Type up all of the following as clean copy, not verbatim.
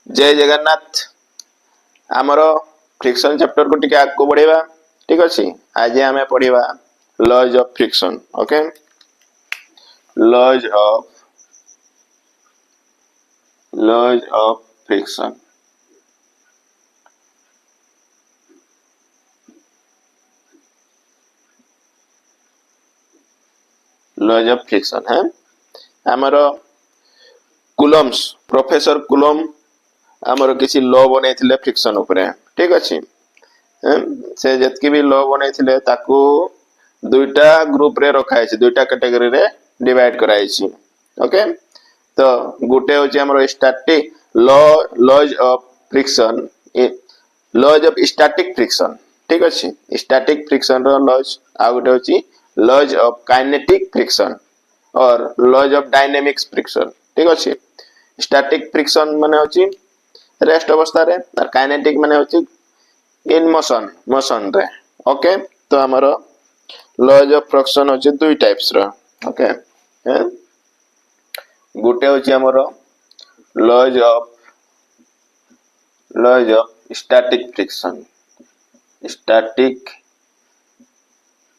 जय जगन्नाथ। आमर friction chapter को टिके आगको बढ़ेबा। ठीक अछि। आज आमे पढ़िबा laws of friction. Okay, laws of friction. Laws of friction है आमर कुलम्स प्रोफेसर कुलम आमर किसी लॉ बनैथिले फ्रिक्शन उपरे। ठीक अछि। से जतकी भी लॉ बनैथिले ताकू दुईटा ग्रुप रे रखा है, दुईटा कैटेगरी रे डिवाइड कराई छी। ओके, तो गुटे होची हमरो static laws of friction, laws of static friction. ठीक अछि। स्टैटिक फ्रिक्शन रो लॉज आ गुटे होची लॉज ऑफ काइनेटिक फ्रिक्शन और लॉज ऑफ डायनेमिक्स फ्रिक्शन। ठीक अछि। स्टैटिक फ्रिक्शन माने होची रेस्ट अवस्था रे और काइनेटिक माने होची इन मोशन रे। ओके, तो हमरो लॉज ऑफ फ्रिक्शन होची दुई टाइप्स रो। ओके, गुटे होची हमरो laws of static friction. Static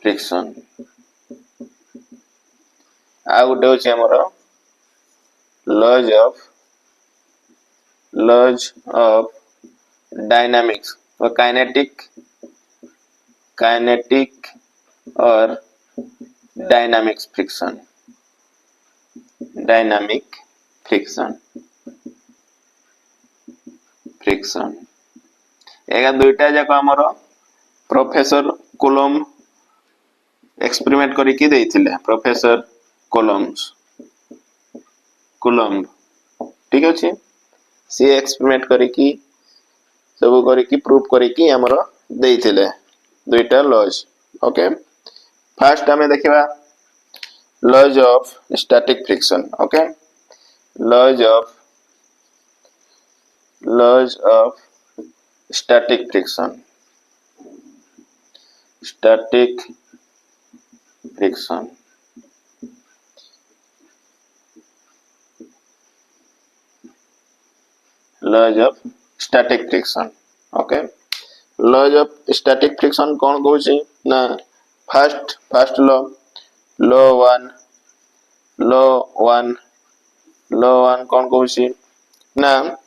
friction आ गुटे होची हमरो लॉज ऑफ डायनामिक्स और काइनेटिक और डायनामिक्स फ्रिक्शन। डायनामिक फ्रिक्शन एगा दुईटा जाक हमर प्रोफेसर कोलम एक्सपेरिमेंट करिकि देइथिले। Professor Coulomb. ठीक अछि। सी एक्सपेरिमेंट करिकि सब करिकि प्रूफ करिकि हमर देइथिले दुईटा लॉज। ओके, फर्स्ट हमें देखिबा laws of static friction. Okay, laws of static friction. Static friction laws of static friction. Okay, laws of static friction कौन कहूची ना फर्स्ट लॉ वन कौन कहूची ना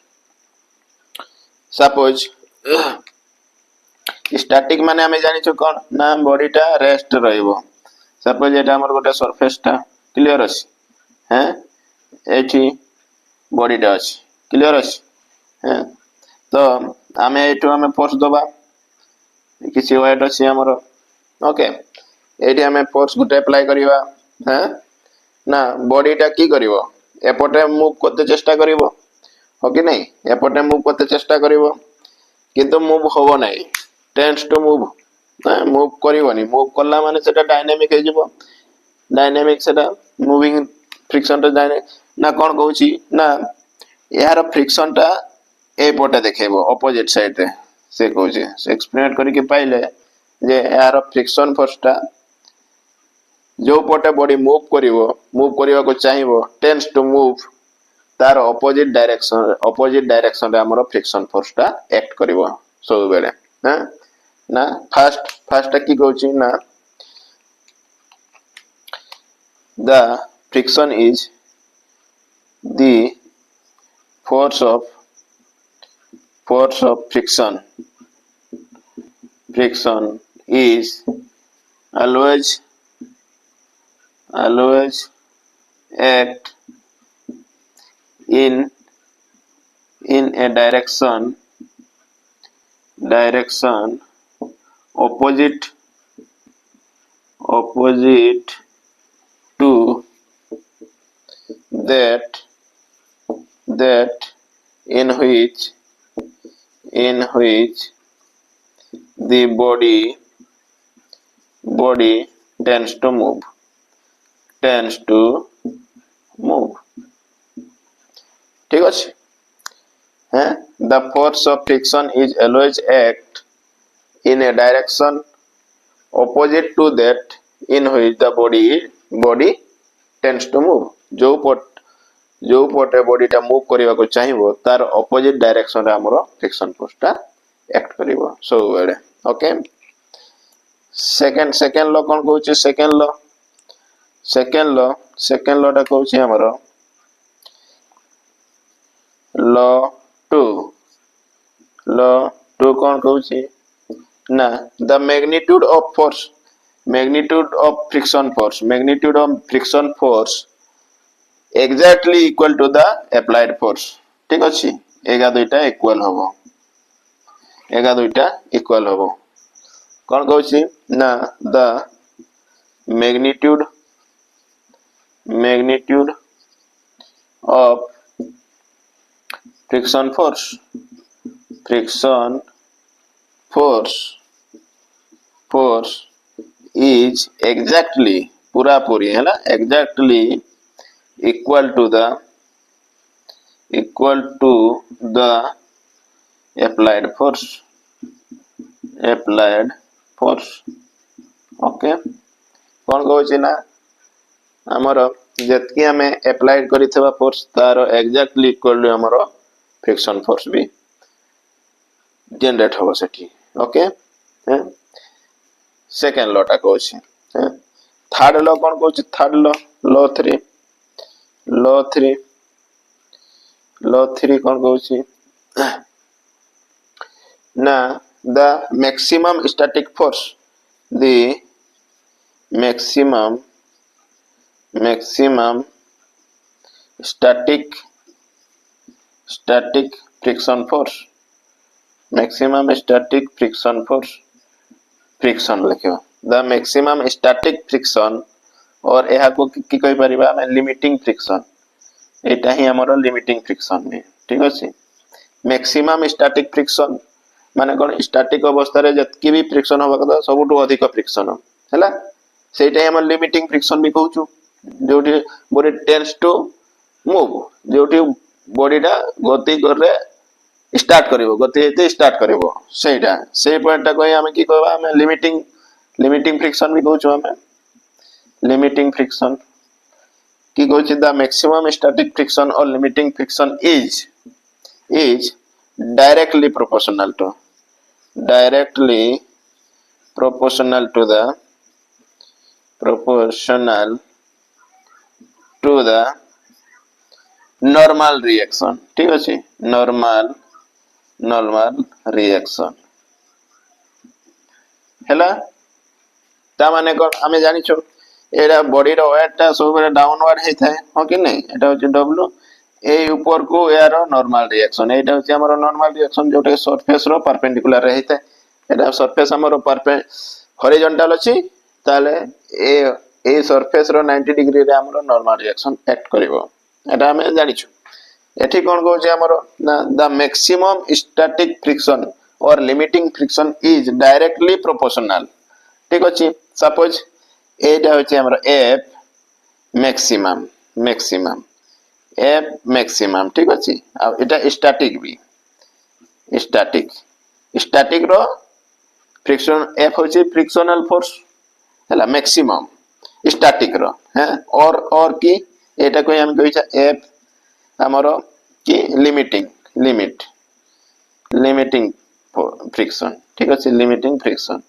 सपोज स्टैटिक माने हमें जानि छु कोन ना बॉडीटा रेस्ट रहइबो। सपोज एटा हमर गोटे सरफेसटा क्लियर अछि हैं, एठी बॉडीटा अछि क्लियर अछि हैं, तो आमे एठो हमें फोर्स दबा किसी वेट अछि हमर। ओके, एठी हमें फोर्स गुटे अप्लाई करिवा हैं ना बॉडीटा की करिवो एपटे मूव करते चेष्टा करिवो। हो कि नहीं, एपटे मूव करते चेष्टा करिवो किंतु मूव होबो नहीं, टेंड्स टू मूव मूव करिवोनी। मूव करला माने सेटा डायनामिक हे जिवो। डायनामिक सेटा मूविंग फ्रिक्शन रे डायनामिक ना कोन कहूची ना यार फ्रिक्शन टा ए पटे देखेबो ऑपोजिट साइड रे। से कहूची से एक्सप्लेन करिके पाइले जे यार फ्रिक्शन फोर्सटा जो पटे बॉडी मूव करिवो को चाहिबो टेंड्स टू मूव तार ऑपोजिट डायरेक्शन रे हमरो फ्रिक्शन फोर्सटा एक्ट करिवो सब बेले। हैं ना फर्स्ट की कहूची ना the friction is the force of friction is always act in a direction opposite to that in which the body tends to move। ठीक अछि हैं, the force of friction is always act in a direction opposite to that in which the body tends to move। जो जो पटे बॉडीटा move करबा को चाहिबो तार opposite direction रे हमरो फ्रिक्शन फोर्सटा एक्ट करिवो सब बेले ओके सेकंड लॉ कोन कहूची सेकंड लॉ टा कहूची हमरो लॉ 2 कौन कहूची ना the magnitude of friction force exactly equal to the applied force ठीक अछि एगा दुइटा इक्वल होबो कौन कहूची ना the magnitude of friction force is exactly पूरा पूरी है ना exactly equal to the applied force okay कौन कहूची ना हमर जतकी हमें अप्लाइड करिथबा फोर्स तार एग्जैक्टली इक्वल टू हमर फ्रिक्शन फोर्स भी जनरेट हो सेठी ओके सेकंड लॉ टा कहूची थर्ड लॉ कौन कहूची थर्ड लॉ 3 कौन कहूची ना the maximum static force maximum static friction लिखियो द मैक्सिमम स्टैटिक फ्रिक्शन और यह को की कहि परिबा मैं लिमिटिंग फ्रिक्शन एटा ही हमरो लिमिटिंग फ्रिक्शन में ठीक अछि मैक्सिमम स्टैटिक फ्रिक्शन माने कोन स्टैटिक अवस्था रे जतकी भी फ्रिक्शन होबा कदा सबटु अधिक फ्रिक्शन हैला सेटा हम लिमिटिंग फ्रिक्शन भी कहूछु जोटी बॉडी टेंड्स टू मूव जोटी बॉडीटा गति करे स्टार्ट करिवो सेटा से पॉइंटटा कोइ हम की कहबा हम लिमिटिंग फ्रिक्शन भी कहूछु हम लिमिटिंग फ्रिक्शन की कहूछि द मैक्सिमम स्टैटिक फ्रिक्शन और limiting friction is directly proportional to the normal reaction ठीक अछि normal reaction हैला ता माने कोन हमें जानि छ एडा बॉडी रो वेट ता सब बेले डाउनवर्ड हे थाए हो कि नहीं एटा होछि w ए ऊपर को यार नॉर्मल रिएक्शन एटा होछि हमर नॉर्मल रिएक्शन जोटे सरफेस रो परपेंडिकुलर रहिते एटा सरफेस हमर हॉरिजॉन्टल अछि ताले ए सरफेस रो 90 डिग्री रे हमर नॉर्मल रिएक्शन एक्ट करिवो एटा हमें जानि छु एठी कोन कहू जे हमर द मैक्सिमम स्टैटिक फ्रिक्शन और limiting friction is directly proportional ठीक अछि सपोज एटा होछि हमर एफ मैक्सिमम ठीक अछि आ एटा स्टैटिक भी स्टैटिक रो फ्रिक्शन एफ होछि फ्रिक्शनल फोर्स हैला मैक्सिमम स्टैटिक रो है और की एटा कोइ हम कहै छ एफ हमरो की लिमिटिंग फ्रिक्शन ठीक अछि लिमिटिंग फ्रिक्शन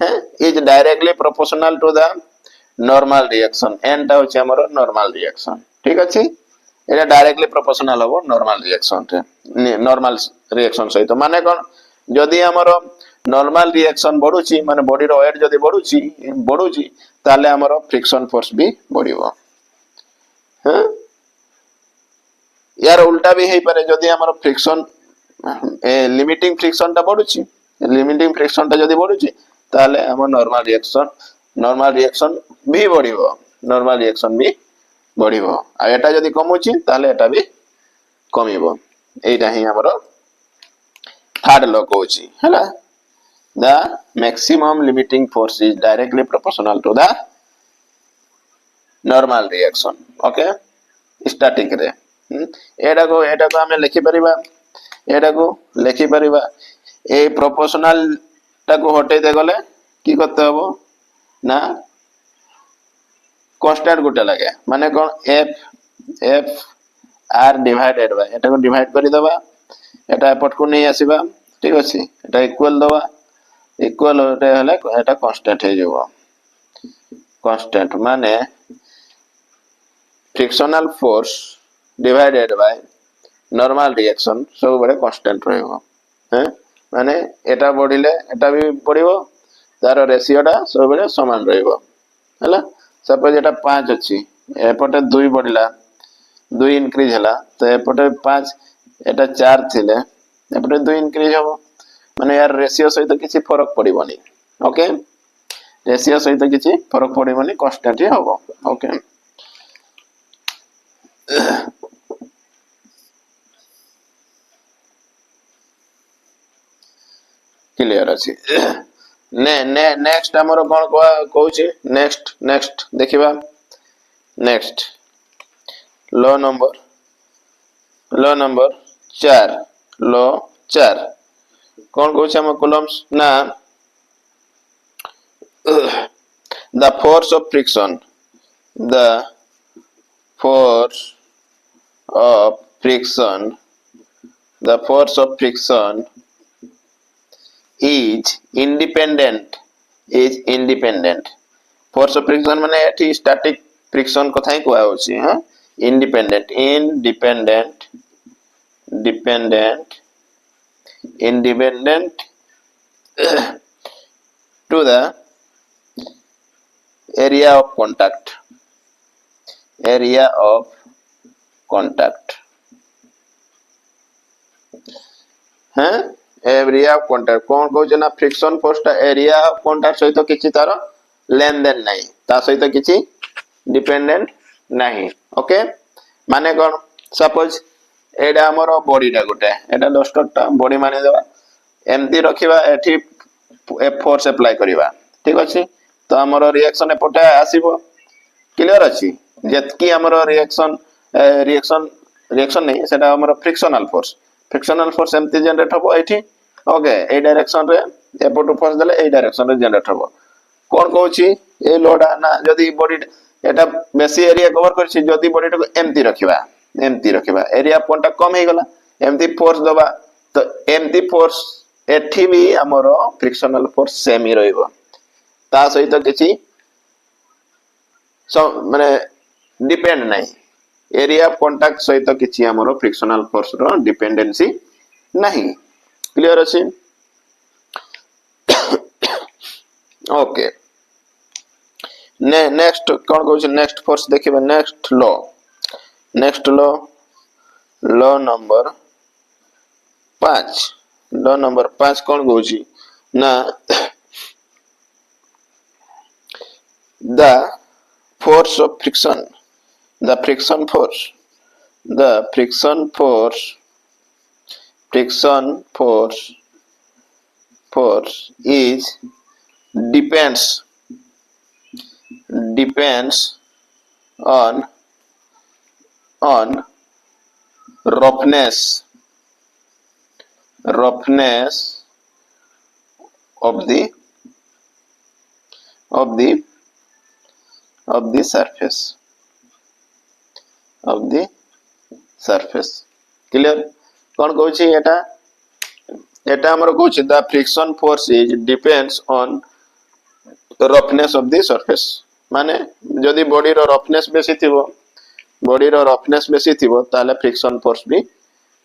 है is directly proportional to the normal reaction N टा होछि हमरो नॉर्मल रिएक्शन ठीक अछि एटा डायरेक्टली प्रोपोर्शनल हो नॉर्मल रिएक्शन सहित माने कोन जदी हमरो नॉर्मल रिएक्शन बढ़ुची माने बॉडी रो वेट जदी बढ़ुची ताले हमरो फ्रिक्शन फोर्स भी बढ़िबो हैं यार उल्टा भी हेई पारे जदी हमरो फ्रिक्शन लिमिटिंग फ्रिक्शन टा बढ़ुची ताले हम नॉर्मल रिएक्शन भी बढ़िबो आ एटा जदी कमुची ताले एटा भी कमिबो एटा ही हमरो थर्ड लॉ कहूची हैला the maximum limiting force is directly proportional to the normal reaction okay static रे एटा को हमें लिखि परिबा ए प्रोपोर्शनल टा को हटे दे गले की करते हबो ना कांस्टेंट गोटे लगे माने कोन एफ आर डिवाइडेड बाय एटा को डिवाइड करि दबा एटा एपट को नहीं आसीबा ठीक अछि एटा इक्वल दबा इक्वल रे हले एटा कांस्टेंट हे जबो कांस्टेंट माने frictional force divided by normal reaction सब बड़े कांस्टेंट रहइबो हैं माने एटा बढ़िले एटा भी बढ़िबो तार रेशियोटा सब बड़े समान रहइबो हला सपोज एटा 5 अछि एपटे 2 बढ़िला 2 इंक्रीज हला तो एपटे 5 एटा 4 थिले एपटे 2 इंक्रीज हबो माने यार रेशियो सहित किछि फरक पड़िबोनी ओके रेशियो सहित किछि फरक पड़िबोनी कांस्टेंट ही हबो ओके क्लियर अछि ने ने नेक्स्ट हमर कोन कहूची नेक्स्ट नेक्स्ट देखिबा नेक्स्ट लॉ नंबर 4 लॉ 4 कौन कहूची हम कॉलम्स ना the force of friction the force of friction the force of friction is independent force of friction माने एठी static friction कथा ही कहै होची हां independent to the area of contact हाँ एरिया ऑफ कांटेक्ट कौन कहउछ ना फ्रिक्शन फोर्स ता एरिया ऑफ कांटेक्ट सहित किछि तार लेन देन नाही ता सहित किछि डिपेंडेंट नाही ओके माने कोन सपोज एडा हमर बॉडीटा गुटे एटा डस्टरटा बॉडी माने देबा एमती रखिबा एठी फोर्स अप्लाई करिबा ठीक अछि तो हमर रिएक्शन एपटे आसीबो क्लियर अछि जेतकी हमर रिएक्शन नहीं सेटा हमर फ्रिक्शनल फोर्स एमती जनरेट हबो एठी ओके ए डायरेक्शन रे एपटू फोर्स देले ए डायरेक्शन रे जनरेट हबो कोन कहउची ए लोडा ना जदी बॉडी एटा बेसी एरिया कवर करछि जदी बॉडी को एमती रखिबा एरिया पॉइंट कम हे गला एमती फोर्स दबा तो एमती फोर्स एठी भी हमर फ्रिक्शनल फोर्स सेम ही रहइबो ता सहित किछि माने डिपेंड नहीं एरिया ऑफ कांटेक्ट सहित किछि हमर फ्रिक्शनल फोर्स रो डिपेंडेंसी नहीं क्लियर अछि ओके नेक्स्ट कोन कहउछ नेक्स्ट फोर्स देखिबे नेक्स्ट लॉ नंबर 5 कोन कहउछ ना the force of friction the friction force is depends on roughness of the surface clear कोन कहउची एटा हमर कहउची the friction force is depends on roughness of the surface माने जदी बॉडी रो रफनेस बेसी थिबो ताले फ्रिक्शन फोर्स भी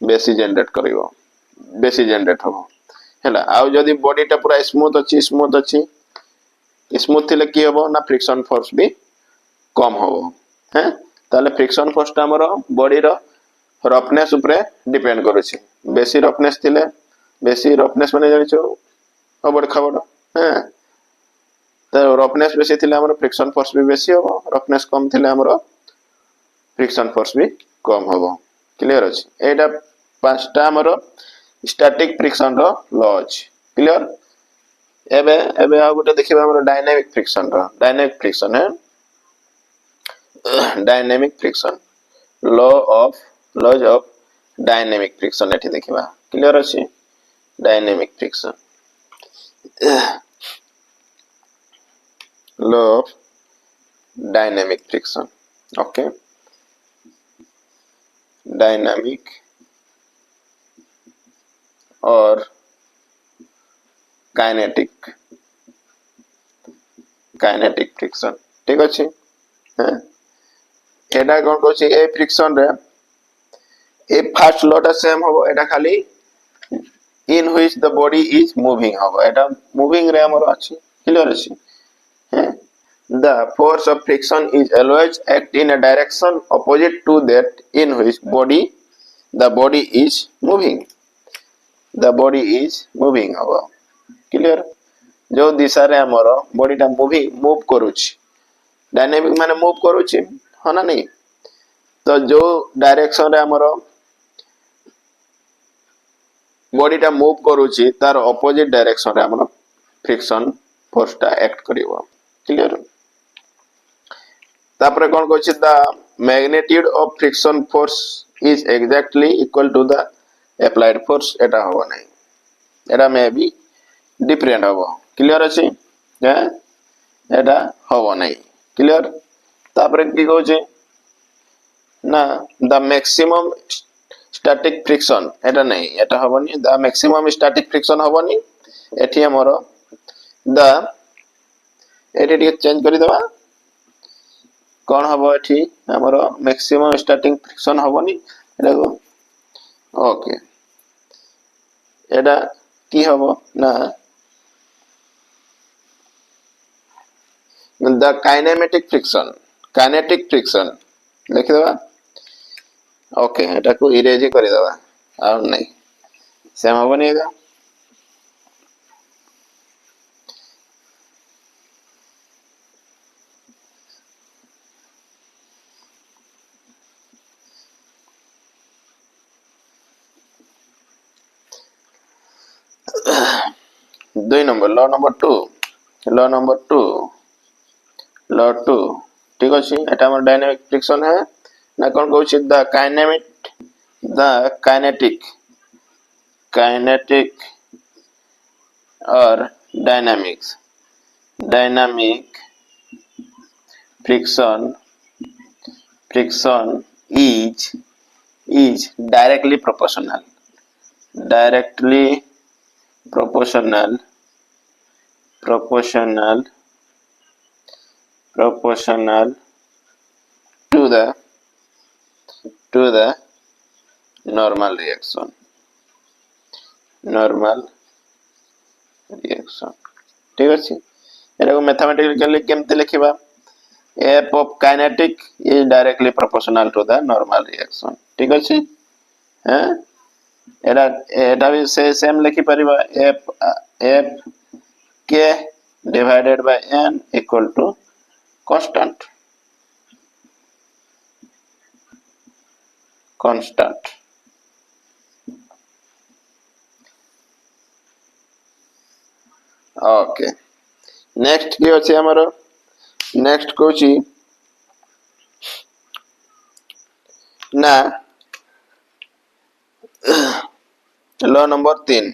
बेसी जनरेट हबो हैला आ जदी बॉडीटा पूरा स्मूथ अछि स्मूथ थिले की हबो ना फ्रिक्शन फोर्स भी कम हबो हैं ताले फ्रिक्शन फोर्स ता हमर बॉडी रो रफनेस ऊपर डिपेंड करूछि बेसी रफनेस माने जानिछो अबड खाबड हैं तो रफनेस बेसी थिले हमर फ्रिक्शन फोर्स भी बेसी हबो रफनेस कम थिले हमर फ्रिक्शन फोर्स भी कम हबो क्लियर अछि एटा पांचटा हमर स्टैटिक फ्रिक्शन रो लॉ अछि क्लियर एबे आ गोटे देखिबा हमर डायनामिक फ्रिक्शन है dynamic friction laws of dynamic friction एठी देखिबा क्लियर अछि dynamic friction law of dynamic friction okay dynamic और काइनेटिक फ्रिक्शन ठीक अच्छे एटा कौन कहछि ए फ्रिक्शन रे ए फर्स्ट लॉटा सेम होबो एटा खाली in which the body is moving होबो एटा मूविंग रे हमर अछि क्लियर अछि the force of friction is always act in a direction opposite to that in which the body is moving होबो क्लियर जो दिशा रे हमर बॉडी टा मूव करूछि डायनामिक माने मूव करूछि हो ना नहीं तो जो डायरेक्शन रे हमर बॉडी टा मूव करूछि तार ऑपोजिट डायरेक्शन रे हमर फ्रिक्शन फोर्स टा एक्ट करिवो क्लियर तापरे कोन कहछि the magnitude of friction force is exactly equal to the applied force एटा होबो नहीं एटा मे बी डिफरेंट होबो क्लियर अछि एटा होबो नहीं क्लियर तापरे की कहछि ना द मैक्सिमम स्टैटिक फ्रिक्शन एटा नहीं एटा होबनी द मैक्सिमम स्टैटिक फ्रिक्शन होबनी एठी हमरो द एटी चेंज करि देबा कौन हबो एठी हमरो मैक्सिमम स्टैटिक फ्रिक्शन होबनी एटा ओके एटा की हबो ना द काइनेमेटिक फ्रिक्शन लिखि देबा ओके एटा को इरेज करि देबा आ नहीं सेम होबनी एगा 2 नंबर लॉ नंबर 2 ठीक अछि एटा हमर डायनामिक फ्रिक्शन है ना कोन कहू छी द काइनेटिक और dynamic friction is directly proportional to the normal reaction ठीक अछि एटा को mathematically केमते लिखिबा f of kinetic is directly proportional to the normal reaction ठीक अछि हैं एटा भी सेम लिखि परिबा f k divided by n equal to constant okay next की अछि हमरो नेक्स्ट कोची ना लॉ नंबर 3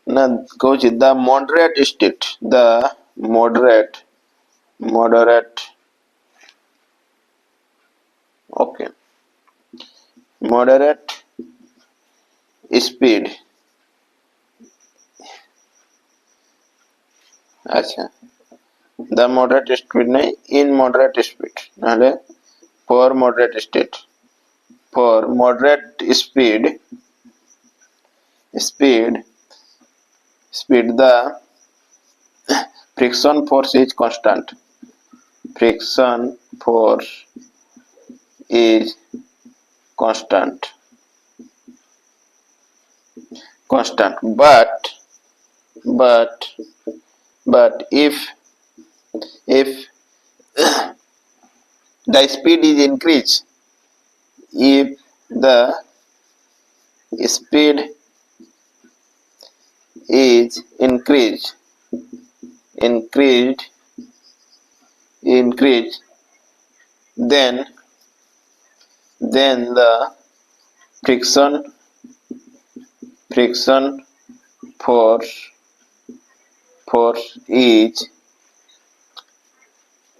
ना Kochi the moderate okay moderate speed अच्छा द moderate speed नहीं in moderate speed नाले for moderate speed the friction force is constant but if the speed is increased then the friction force is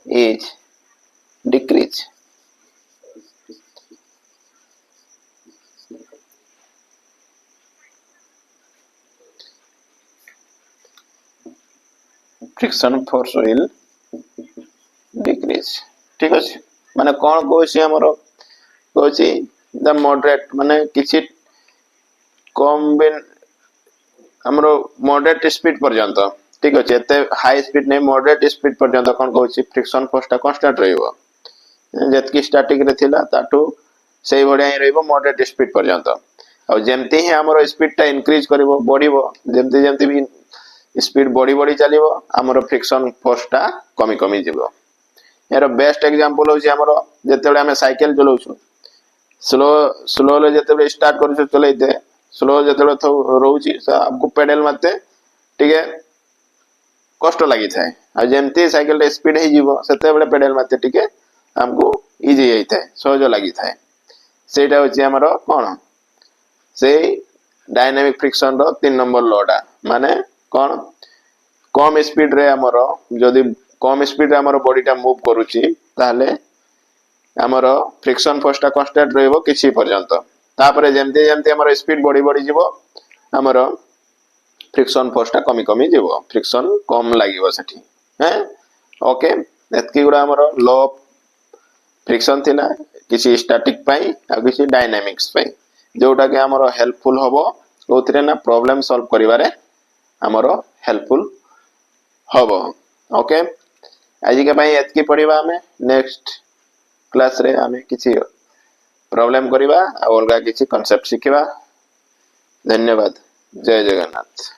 is decrease. Friction force will decrease. ठीक ଅଛି ମାନେ କଣ କହୁଛି ଆମର କହୁଛି the moderate ମାନେ କିଛି कम भी ଆମର moderate speed पर्यंत ठीक ଅଛି एते हाई स्पीड नहीं moderate speed पर्यंत कौन कहूची फ्रिक्शन फोर्स टा कांस्टेंट रहइबो जेतकी स्टैटिक रे थिला ताटू सेही भडिया ही रहइबो moderate speed पर्यंत आ जेमती ही हमरो स्पीड टा इंक्रीज करबो बढ़िबो जेमती जेमती भी स्पीड बढ़ी बढ़ी चलिबो हमरो फ्रिक्शन फोर्स टा कमी कमी जिवो यार बेस्ट एग्जांपल होची हमरो जेतेबे हमें साइकिल चलाउछु स्लो स्लो ले जेतेबे स्टार्ट करूछु चलैते स्लो जेतेबे रहउची आपको पेडल मारते ठीक है कष्ट लगी थाए आ जेमती साइकिल रे स्पीड हे जीवो सेते बेले पेडल मारते ठीक है हमको इजी हे थाए सहज लगी थाए सेटा होची हमरो कोन से डायनामिक फ्रिक्शन रो 3 नंबर लॉ माने कोन कम स्पीड रे हमरो जदी कम स्पीड रे हमरो बॉडी टा मूव करूची ताले हमरो फ्रिक्शन फोर्स टा कांस्टेंट रहइबो किछि पर्यंत तापरे जेमते जेमते हमरो स्पीड बढ़ी बढ़ी जीवो हमरो फ्रिक्शन फोर्स टा कमी कमी जीवो फ्रिक्शन कम लागिवो सेठी हैं ओके एतकी गुडा हमरो लॉ फ्रिक्शन थिला किछि स्टैटिक पई आ किछि डायनामिक्स पई जोटा के हमरो हेल्पफुल होबो ओथरे ना प्रॉब्लम सॉल्व करिवारे हमरो हेल्पफुल होबो ओके आज के भाई एतकी पढ़िबा हमें नेक्स्ट क्लास रे हमें किछि प्रॉब्लम करिबा आ अलगा किछि कांसेप्ट शिखिबा धन्यवाद जय जगन्नाथ।